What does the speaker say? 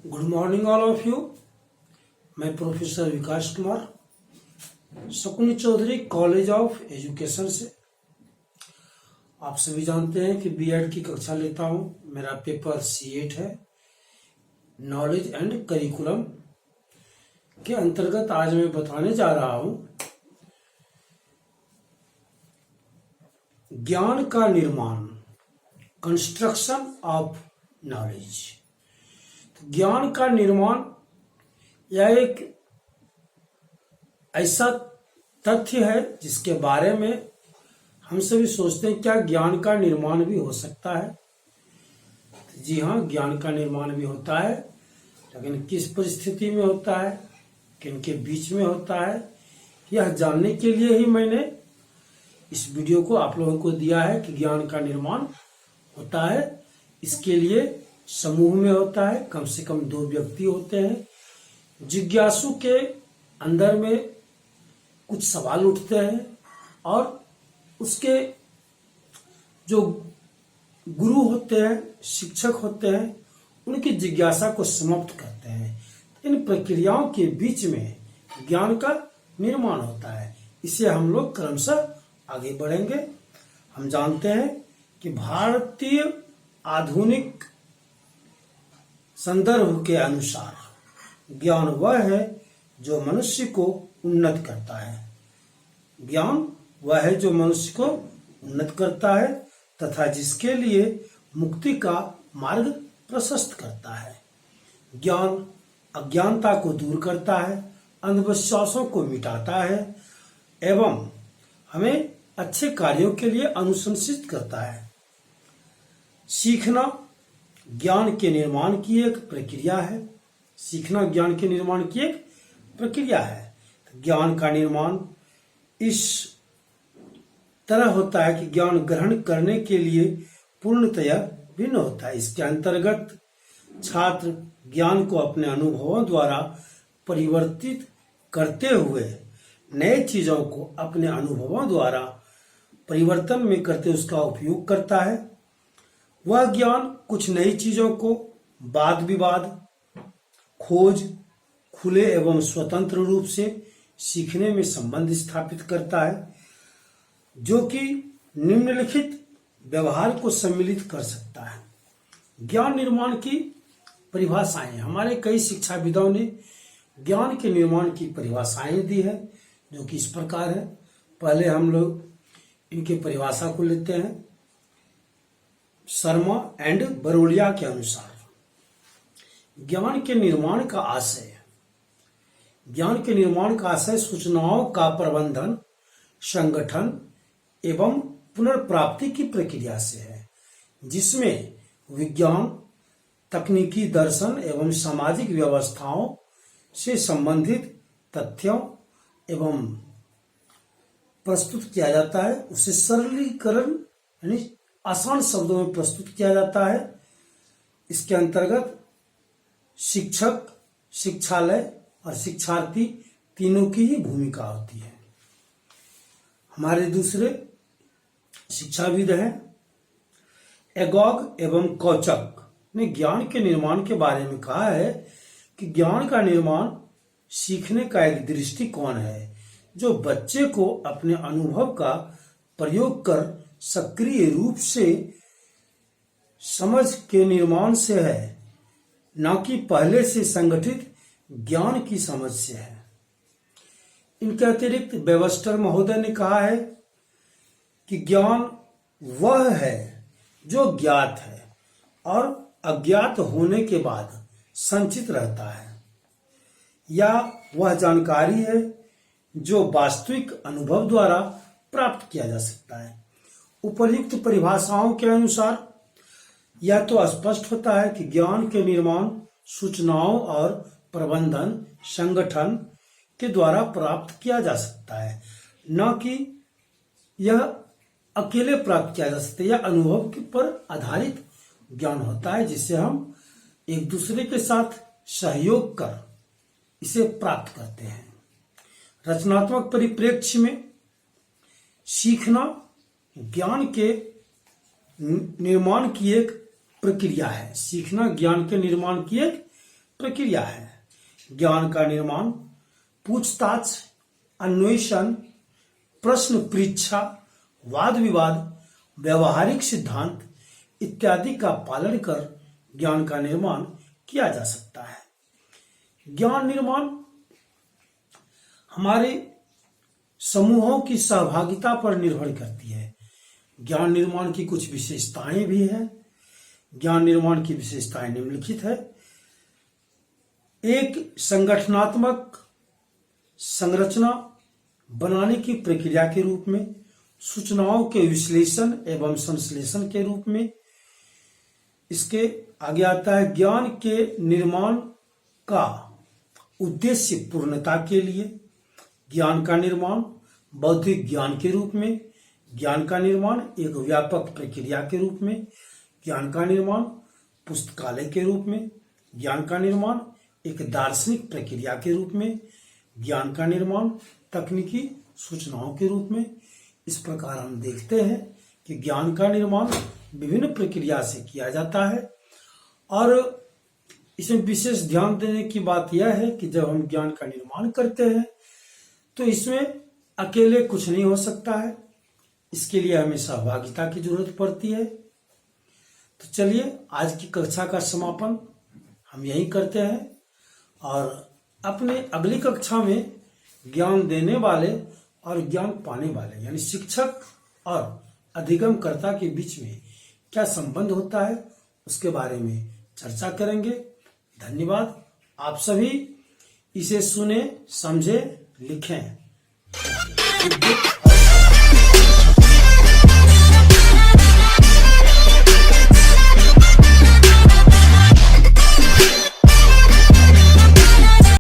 Good morning all of you. मैं professor Vikas Kumar Shakuni Chaudhary college of education से। आप सभी जानते हैं कि बीएड की कक्षा लेता हूं। मेरा पेपर C8 है। नॉलेज एंड करिकुलम के अंतर्गत आज मैं बताने जा रहा हूं ज्ञान का निर्माण, कंस्ट्रक्शन ऑफ नॉलेज। ज्ञान का निर्माण यह एक ऐसा तथ्य है जिसके बारे में हम सभी सोचते हैं क्या ज्ञान का निर्माण भी हो सकता है। जी हाँ, ज्ञान का निर्माण भी होता है, लेकिन किस परिस्थिति में होता है, किन के बीच में होता है, यह जानने के लिए ही मैंने इस वीडियो को आप लोगों को दिया है कि ज्ञान का निर्माण होता है। इसके लिए समूह में होता है, कम से कम 2 व्यक्ति होते हैं। जिज्ञासु के अंदर में कुछ सवाल उठते हैं और उसके जो गुरु होते हैं, शिक्षक होते हैं, उनकी जिज्ञासा को समाप्त करते हैं। इन प्रक्रियाओं के बीच में ज्ञान का निर्माण होता है। इसे हम लोग क्रमशः आगे बढ़ेंगे। हम जानते हैं कि भारतीय आधुनिक संदर्भ के अनुसार ज्ञान वह है जो मनुष्य को उन्नत करता है। ज्ञान वह है जो मनुष्य को उन्नत करता है तथा जिसके लिए मुक्ति का मार्ग प्रशस्त करता है। ज्ञान अज्ञानता को दूर करता है, अंधविश्वासों को मिटाता है एवं हमें अच्छे कार्यों के लिए अनुशंसित करता है। सीखना ज्ञान के निर्माण की एक प्रक्रिया है। सीखना ज्ञान के निर्माण की एक प्रक्रिया है। ज्ञान का निर्माण इस तरह होता है कि ज्ञान ग्रहण करने के लिए पूर्णतया भिन्न होता है। इसके अंतर्गत छात्र ज्ञान को अपने अनुभवों द्वारा परिवर्तित करते हुए नए चीजों को अपने अनुभवों द्वारा परिवर्तन में करते उसका उपयोग करता है। वह ज्ञान कुछ नई चीजों को वाद विवाद, खोज, खुले एवं स्वतंत्र रूप से सीखने में संबंध स्थापित करता है, जो कि निम्नलिखित व्यवहार को सम्मिलित कर सकता है। ज्ञान निर्माण की परिभाषाएं, हमारे कई शिक्षाविदों ने ज्ञान के निर्माण की परिभाषाएं दी है, जो कि इस प्रकार है। पहले हम लोग इनके परिभाषा को लेते हैं। शर्मा एंड बरोलिया के अनुसार ज्ञान के निर्माण का आशय, ज्ञान के निर्माण का आशय सूचनाओं का प्रबंधन, संगठन एवं पुनर्प्राप्ति की प्रक्रिया से है, जिसमें विज्ञान, तकनीकी दर्शन एवं सामाजिक व्यवस्थाओं से संबंधित तथ्यों एवं प्रस्तुत किया जाता है। उसे सरलीकरण यानी आसान शब्दों में प्रस्तुत किया जाता है। इसके अंतर्गत शिक्षक, शिक्षालय और शिक्षार्थी तीनों की ही भूमिका होती है। हमारे दूसरे शिक्षाविद हैं एगॉग एवं कौचक ने ज्ञान के निर्माण के बारे में कहा है कि ज्ञान का निर्माण सीखने का एक दृष्टिकोण है जो बच्चे को अपने अनुभव का प्रयोग कर सक्रिय रूप से समझ के निर्माण से है, न कि पहले से संगठित ज्ञान की समझ से है। इनके अतिरिक्त वेबस्टर महोदय ने कहा है कि ज्ञान वह है जो ज्ञात है और अज्ञात होने के बाद संचित रहता है, या वह जानकारी है जो वास्तविक अनुभव द्वारा प्राप्त किया जा सकता है। उपर्युक्त परिभाषाओं के अनुसार यह तो स्पष्ट होता है कि ज्ञान के निर्माण सूचनाओं और प्रबंधन, संगठन के द्वारा प्राप्त किया जा सकता है, न कि यह अकेले प्राप्त किया जा सकता है। यह अनुभव पर आधारित ज्ञान होता है, जिससे हम एक दूसरे के साथ सहयोग कर इसे प्राप्त करते हैं। रचनात्मक परिप्रेक्ष्य में सीखना ज्ञान के निर्माण की एक प्रक्रिया है। सीखना ज्ञान के निर्माण की एक प्रक्रिया है। ज्ञान का निर्माण पूछताछ, अन्वेषण, प्रश्न परीक्षा, वाद विवाद, व्यवहारिक सिद्धांत इत्यादि का पालन कर ज्ञान का निर्माण किया जा सकता है। ज्ञान निर्माण हमारे समूहों की सहभागिता पर निर्भर करती है। ज्ञान निर्माण की कुछ विशेषताएं भी हैं। ज्ञान निर्माण की विशेषताएं निम्नलिखित है। एक संगठनात्मक संरचना बनाने की प्रक्रिया के रूप में, सूचनाओं के विश्लेषण एवं संश्लेषण के रूप में। इसके आगे आता है ज्ञान के निर्माण का उद्देश्य पूर्णता के लिए। ज्ञान का निर्माण बौद्धिक ज्ञान के रूप में। ज्ञान का निर्माण एक व्यापक प्रक्रिया के रूप में। ज्ञान का निर्माण पुस्तकालय के रूप में। ज्ञान का निर्माण एक दार्शनिक प्रक्रिया के रूप में। ज्ञान का निर्माण तकनीकी सूचनाओं के रूप में। इस प्रकार हम देखते हैं कि ज्ञान का निर्माण विभिन्न प्रक्रिया से किया जाता है और इसमें विशेष ध्यान देने की बात यह है कि जब हम ज्ञान का निर्माण करते हैं तो इसमें अकेले कुछ नहीं हो सकता है। इसके लिए हमें सहभागिता की जरूरत पड़ती है। तो चलिए आज की कक्षा का समापन हम यही करते हैं और अपने अगली कक्षा में ज्ञान देने वाले और ज्ञान पाने वाले यानी शिक्षक और अधिगमकर्ता के बीच में क्या संबंध होता है उसके बारे में चर्चा करेंगे। धन्यवाद। आप सभी इसे सुने, समझे, लिखें।